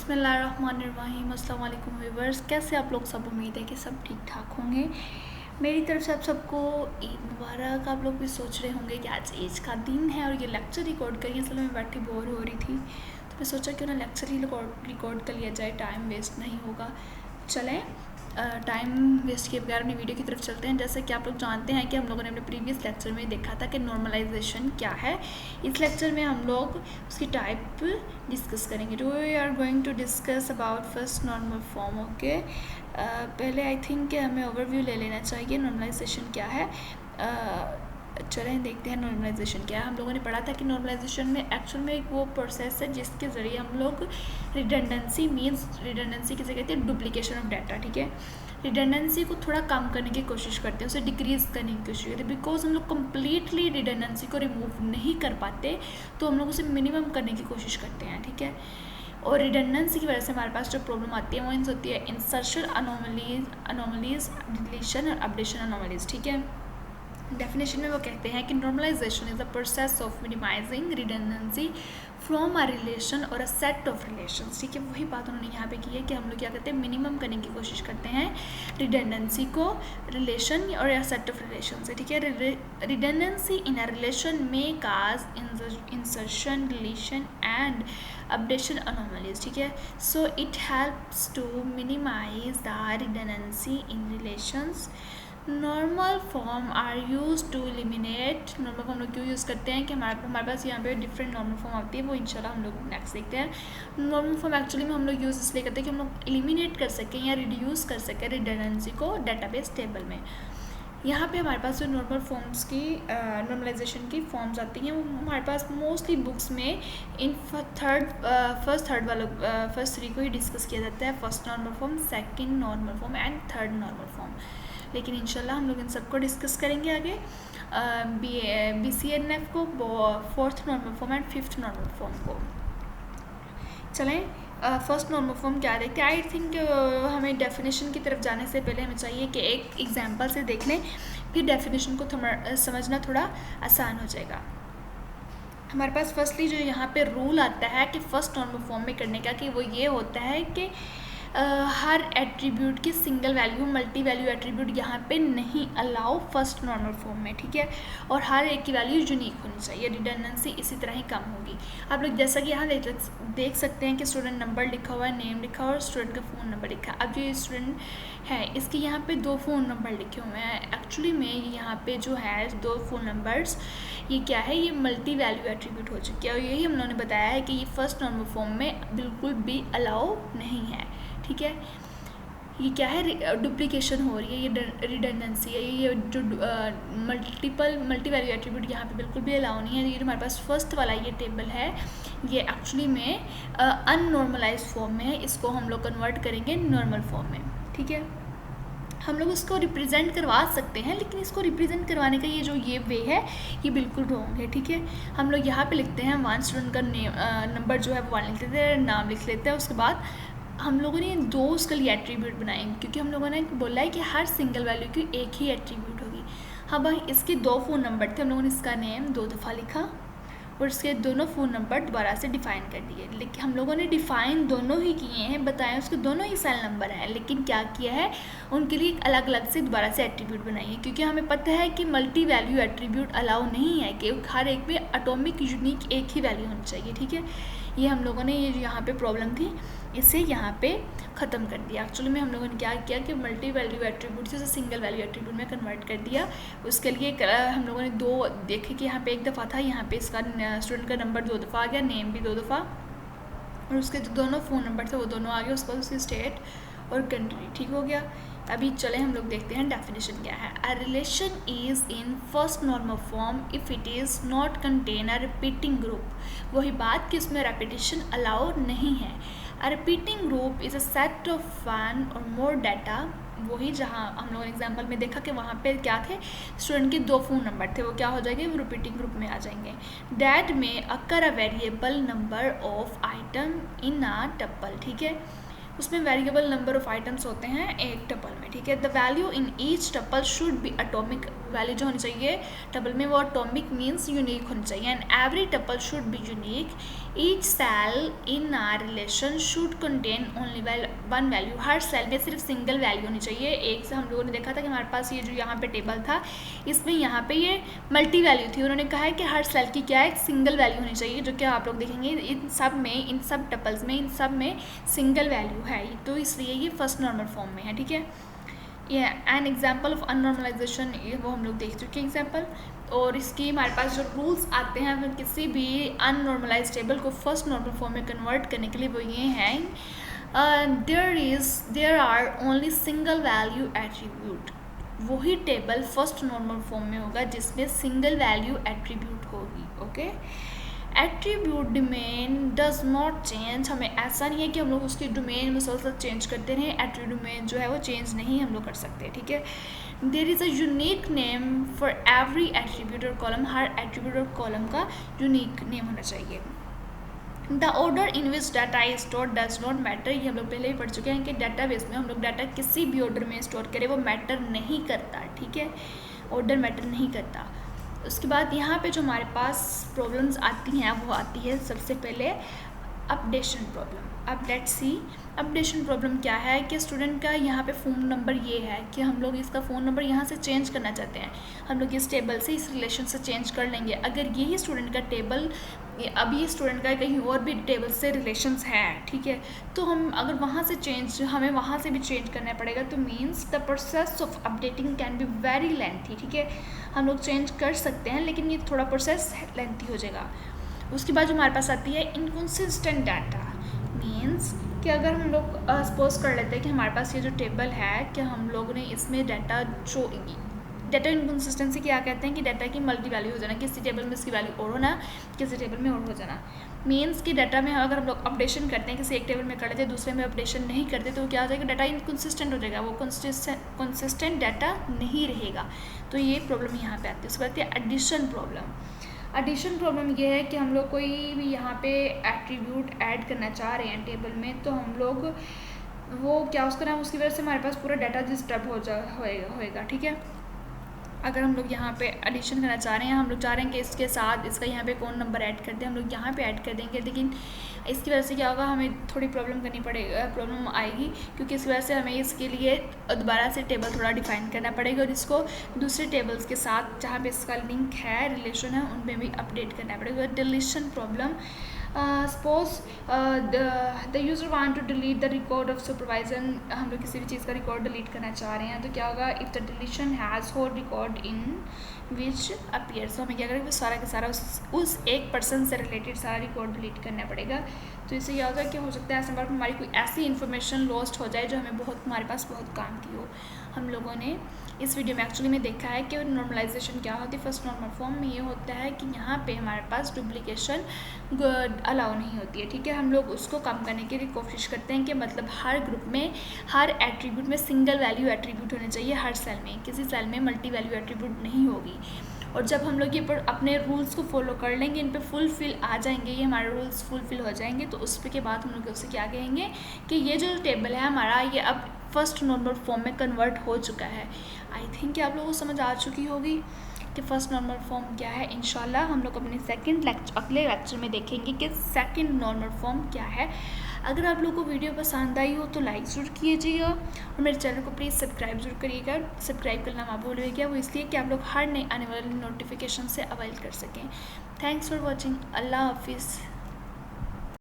बिस्मिल्लाहिर्रहमानिर्रहीम। अस्सलाम वालेकुम व्यूअर्स, कैसे आप लोग सब? उम्मीद है कि सब ठीक ठाक होंगे। मेरी तरफ से आप सबको ईद मुबारक। आप लोग भी सोच रहे होंगे कि आज ईद का दिन है और ये लेक्चर रिकॉर्ड करिए। असल में बैठी बोर हो रही थी तो मैं सोचा क्यों ना लेक्चर ही रिकॉर्ड कर लिया जाए, टाइम वेस्ट नहीं होगा। चलें, टाइम वेस्ट किए बगैर अपनी वीडियो की तरफ चलते हैं। जैसे कि आप लोग जानते हैं कि हम लोगों ने अपने प्रीवियस लेक्चर में देखा था कि नॉर्मलाइजेशन क्या है। इस लेक्चर में हम लोग उसकी टाइप डिस्कस करेंगे। To we are going to discuss about first normal form. Okay, पहले आई थिंक कि हमें ओवरव्यू ले लेना चाहिए नॉर्मलाइजेशन क्या है। चलें देखते हैं नॉर्मलाइजेशन क्या है। हम लोगों ने पढ़ा था कि नॉर्मलाइजेशन में एक्चुअल में एक वो प्रोसेस है जिसके ज़रिए हम लोग रिडंडेंसी किसे कहते हैं? Duplication of data. ठीक है, रिडंडेंसी को थोड़ा कम करने की कोशिश करते हैं, उसे डिक्रीज़ करने की कोशिश करते हैं। बिकॉज हम लोग कम्प्लीटली रिडंडेंसी को रिमूव नहीं कर पाते तो हम लोग उसे मिनिमम करने की कोशिश करते हैं। ठीक है, और रिडंडेंसी की वजह से हमारे पास जो प्रॉब्लम आती है वो इनसे होती है इंसर्शन अनोमलीज, डिलीशन और अपडेशन अनोमलीज। ठीक है, डेफिनेशन में वो कहते हैं कि normalisation is the process of minimising redundancy from a relation और अ सेट ऑफ रिलेशंस। ठीक है, वही बात उन्होंने यहाँ पे की है कि हम लोग क्या करते हैं, मिनिमम करने की कोशिश करते हैं रिडंडेंसी को रिलेशन और या सेट ऑफ रिलेशन से। ठीक है, रिडंडेंसी इन अ रिलेशन में cause insertion, deletion and updation anomalies. ठीक है, so it helps to minimise the redundancy in relations. Normal form are use to eliminate. Normal form लोग क्यों यूज़ करते हैं कि हमारे पास यहाँ पे डिफरेंट नॉर्मल फॉर्म आती है, वो इंशाल्लाह हम लोग नेक्स्ट देखते हैं। नॉर्मल फॉर्म एक्चुअली में हम लोग यूज़ इसलिए करते हैं कि हम लोग एलिमिनेट कर सकें या रिड्यूस कर सकें रिडंडेंसी को डेटाबेस टेबल में। यहाँ पे हमारे पास जो नॉर्मल फॉर्म्स की नॉर्मलाइजेशन की फॉर्म्स आती हैं वो हमारे पास मोस्टली बुक्स में इन फर्स्ट थ्री को ही डिस्कस किया जाता है। First normal form, second normal form and third normal form. लेकिन इंशाल्लाह हम लोग इन सबको डिस्कस करेंगे आगे। BCNF को, fourth normal form and fifth normal form को। चलें, फर्स्ट नॉर्मल फॉर्म क्या देखते हैं। आई थिंक हमें डेफिनेशन की तरफ जाने से पहले हमें चाहिए कि एक एग्जांपल से देख लें, फिर डेफिनेशन को समझना थोड़ा आसान हो जाएगा। हमारे पास फर्स्टली जो यहाँ पे रूल आता है कि फर्स्ट नॉर्मल फॉर्म में करने का, कि वो ये होता है कि हर एट्रीब्यूट की single value, multi value attribute यहाँ पे नहीं अलाउ फर्स्ट नॉर्मल फॉर्म में। ठीक है, और हर एक की वैल्यू यूनिक होनी चाहिए, रिडंडेंसी इसी तरह ही कम होगी। आप लोग जैसा कि यहाँ देख सकते हैं कि स्टूडेंट नंबर लिखा हुआ है, नेम लिखा हुआ है और स्टूडेंट का फ़ोन नंबर लिखा है। अब जो स्टूडेंट है इसके यहाँ पे 2 फ़ोन नंबर लिखे हुए हैं। एक्चुअली में यहाँ पे जो है 2 फ़ोन नंबर्स, ये क्या है, ये मल्टी वैल्यू एट्रीब्यूट हो चुकी है और यही हम लोगों ने बताया है कि ये फर्स्ट नॉर्मल फॉर्म में बिल्कुल भी अलाउ नहीं है। ठीक है, ये क्या है, डुप्लीकेशन हो रही है, ये रिडंडेंसी है। ये जो मल्टी वैल्यू एट्रीब्यूट यहाँ पे बिल्कुल भी अलाउ नहीं है। ये जो हमारे पास फर्स्ट वाला ये टेबल है ये एक्चुअली में अननॉर्मलाइज्ड फॉर्म में है, इसको हम लोग कन्वर्ट करेंगे नॉर्मल फॉर्म में। ठीक है, हम लोग इसको रिप्रेजेंट करवा सकते हैं, लेकिन इसको रिप्रेजेंट करवाने का ये वे है ये बिल्कुल रॉन्ग है। ठीक है, हम लोग यहाँ पे लिखते हैं 1, स्टूडेंट का नंबर जो है वो 1 लिख लेते हैं, नाम लिख लेते हैं। उसके बाद हम लोगों ने 2 उसके लिए एट्रीब्यूट बनाए, क्योंकि हम लोगों ने बोला है कि हर सिंगल वैल्यू की एक ही एट्रीब्यूट होगी। हाँ भाई, इसके 2 फ़ोन नंबर थे, हम लोगों ने इसका नेम 2 दफ़ा लिखा और इसके दोनों फ़ोन नंबर दोबारा से डिफ़ाइन कर दिए। लेकिन हम लोगों ने डिफ़ाइन दोनों ही किए हैं, बताएं उसके दोनों ही सेल नंबर हैं, लेकिन क्या किया है, उनके लिए अलग अलग से दोबारा से एट्रीब्यूट बनाई है, क्योंकि हमें पता है कि मल्टी वैल्यू एट्रीब्यूट अलाउ नहीं है, कि हर एक में एटॉमिक यूनिक एक ही वैल्यू होनी चाहिए। ठीक है, ये हम लोगों ने, ये यहाँ पे प्रॉब्लम थी, इसे यहाँ पे ख़त्म कर दिया। एक्चुअली में हम लोगों ने क्या किया कि मल्टी वैल्यू एट्रीब्यूट से उसे सिंगल वैल्यू एट्रीब्यूट में कन्वर्ट कर दिया। उसके लिए हम लोगों ने 2 देखे कि यहाँ पे 1 दफ़ा था, यहाँ पे इसका स्टूडेंट का नंबर 2 दफ़ा आ गया, नेम भी 2 दफ़ा, और उसके जो दोनों फ़ोन नंबर थे वो दोनों आ गए, उसके बाद उसकी स्टेट और कंट्री। ठीक हो गया। अभी चले हम लोग देखते हैं डेफिनेशन क्या है। A relation is in first normal form if it is not contain a repeating group. वही बात कि उसमें रेपिटेशन अलाउ नहीं है। A repeating group is a set of 1 और मोर डाटा। वही जहाँ हम लोगों ने एग्जाम्पल में देखा कि वहाँ पे क्या थे, स्टूडेंट के 2 फ़ोन नंबर थे, वो क्या हो जाएंगे, वो रिपीटिंग ग्रुप में आ जाएंगे। डैट में occur a variable number of item in a tuple. ठीक है, उसमें वेरिएबल नंबर ऑफ आइटम्स होते हैं एक टपल में। ठीक है, the value in each tuple should B atomic value जो होनी चाहिए टपल में वो एटॉमिक मीन्स यूनिक होनी चाहिए। And every tuple should be unique. Each cell in our relation should contain only one value. हर सेल में सिर्फ सिंगल वैल्यू होनी चाहिए। एक से हम लोगों ने देखा था कि हमारे पास ये जो यहाँ पे टेबल था इसमें यहाँ पे ये मल्टी वैल्यू थी। उन्होंने कहा है कि हर सेल की क्या है, सिंगल वैल्यू होनी चाहिए, जो कि आप लोग देखेंगे इन सब टपल्स में इन सब में सिंगल वैल्यू है, तो इसलिए ये फर्स्ट नॉर्मल फॉर्म में है। ठीक है, ये एन एग्जाम्पल ऑफ अननॉर्मलाइजेशन, वो हम लोग देख चुके हैं एग्जाम्पल। और इसकी हमारे पास जो रूल्स आते हैं फिर किसी भी अननॉर्मलाइज टेबल को फर्स्ट नॉर्मल फॉर्म में कन्वर्ट करने के लिए, वो ये हैं there are only single value attribute. वही टेबल फर्स्ट नॉर्मल फॉर्म में होगा जिसमें सिंगल वैल्यू एट्रीब्यूट होगी। Okay, attribute domain does not change. हमें ऐसा नहीं है कि हम लोग उसकी डोमेन मुसलसल चेंज करते रहें, एट्रीब्यूट डोमेन जो है वो चेंज नहीं हम लोग कर सकते। ठीक है, there is a unique name for every attribute और कॉलम। हर एट्रीब्यूट और कॉलम का यूनिक नेम होना चाहिए। The order in which data is store does not matter. ये हम लोग पहले ही पढ़ चुके हैं कि डाटाबेस में हम लोग डाटा किसी भी ऑर्डर में स्टोर करें वो मैटर नहीं करता। ठीक है, ऑर्डर मैटर नहीं करता। उसके बाद यहाँ पे जो हमारे पास प्रॉब्लम्स आती हैं वो आती है सबसे पहले अपडेशन प्रॉब्लम। अब लेट्स सी अपडेशन प्रॉब्लम क्या है कि स्टूडेंट का यहाँ पे फ़ोन नंबर ये है कि हम लोग इसका फ़ोन नंबर यहाँ से चेंज करना चाहते हैं। हम लोग इस टेबल से इस रिलेशन से चेंज कर लेंगे। अगर यही स्टूडेंट का टेबल अभी स्टूडेंट का कहीं और भी टेबल से रिलेशंस हैं, ठीक है, तो हम अगर वहाँ से हमें वहाँ से भी चेंज करना पड़ेगा, तो means the process of updating can be very lengthy. ठीक है, हम लोग चेंज कर सकते हैं लेकिन ये थोड़ा प्रोसेस लेंथी हो जाएगा। उसके बाद जो हमारे पास आती है इनकंसिस्टेंट डाटा। मीन्स कि अगर हम लोग सपोज कर लेते हैं कि हमारे पास ये जो टेबल है कि हम लोग ने इसमें डाटा इनकंसिस्टेंसी क्या कहते हैं कि डाटा की मल्टी वैल्यू हो जाना, किसी टेबल में इसकी वैल्यू और होना, किसी टेबल में और हो जाना। मीन्स कि डाटा में अगर हम लोग अपडेशन करते हैं, किसी एक टेबल में कर लेते हैं दूसरे में अपडेशन नहीं करते, तो क्या हो जाएगा, डाटा इनकंसिस्टेंट हो जाएगा, वो कंसिस्टेंट डाटा नहीं रहेगा। तो ये प्रॉब्लम यहाँ पे आती है। उसके बाद एडिशन प्रॉब्लम। एडिशन प्रॉब्लम ये है कि हम लोग कोई भी यहाँ पे एट्रीब्यूट ऐड करना चाह रहे हैं टेबल में, तो हम लोग वो क्या उसका नाम, उसकी वजह से हमारे पास पूरा डाटा डिस्टर्ब होएगा। ठीक है, अगर हम लोग यहाँ पे एडिशन करना चाह रहे हैं, हम लोग चाह रहे हैं कि इसके साथ इसका यहाँ पे कौन नंबर ऐड कर दें, हम लोग यहाँ पे ऐड कर देंगे, लेकिन इसकी वजह से क्या होगा, हमें थोड़ी प्रॉब्लम आएगी, क्योंकि इस वजह से हमें इसके लिए दोबारा से टेबल थोड़ा डिफाइन करना पड़ेगा और इसको दूसरे टेबल्स के साथ जहाँ पे इसका लिंक है, रिलेशन है, उनमें भी अपडेट करना पड़ेगा। Deletion problem. Suppose the user want to delete the record of supervisor. हम लोग किसी भी चीज़ का रिकॉर्ड डिलीट करना चाह रहे हैं, तो क्या होगा, if the deletion has whole record in which appear. So हमें क्या करेंगे, सारा का सारा उस एक पर्सन से रिलेटेड सारा रिकॉर्ड डिलीट करना पड़ेगा। तो इससे क्या होता है कि हो सकता है ऐसे बार हमारी कोई ऐसी इन्फॉर्मेशन लॉस्ट हो जाए जो हमें हमारे पास बहुत काम की हो। हम लोगों ने इस वीडियो में एक्चुअली में देखा है कि नॉर्मलाइजेशन क्या होती है। फर्स्ट नॉर्मल फॉर्म में ये होता है कि यहाँ पे हमारे पास डुप्लीकेशन अलाउ नहीं होती है। ठीक है, हम लोग उसको कम करने की कोशिश करते हैं कि मतलब हर ग्रुप में, हर एट्रीब्यूट में सिंगल वैल्यू एट्रीब्यूट होने चाहिए हर सेल में, किसी सेल में मल्टी वैल्यू एट्रीब्यूट नहीं होगी। और जब हम लोग ये पर अपने रूल्स को फॉलो कर लेंगे, इन पे फुलफिल आ जाएंगे, ये हमारे रूल्स फुलफिल हो जाएंगे, तो उस के बाद हम लोग उससे क्या कहेंगे कि ये जो टेबल है हमारा, ये अब फर्स्ट नॉर्मल फॉर्म में कन्वर्ट हो चुका है। आई थिंक कि आप लोगों को समझ आ चुकी होगी कि फ़र्स्ट नॉर्मल फॉर्म क्या है। इंशाल्लाह हम लोग अपने अगले लेक्चर में देखेंगे कि सेकंड नॉर्मल फॉर्म क्या है। अगर आप लोगों को वीडियो पसंद आई हो तो लाइक ज़रूर कीजिएगा और मेरे चैनल को प्लीज़ सब्सक्राइब जरूर करिएगा। सब्सक्राइब करना मत भूलिएगा, वो इसलिए कि आप लोग हर नए आने वाले नोटिफिकेशन से अवेल कर सकें। Thanks for watching. अल्लाह हाफिज़।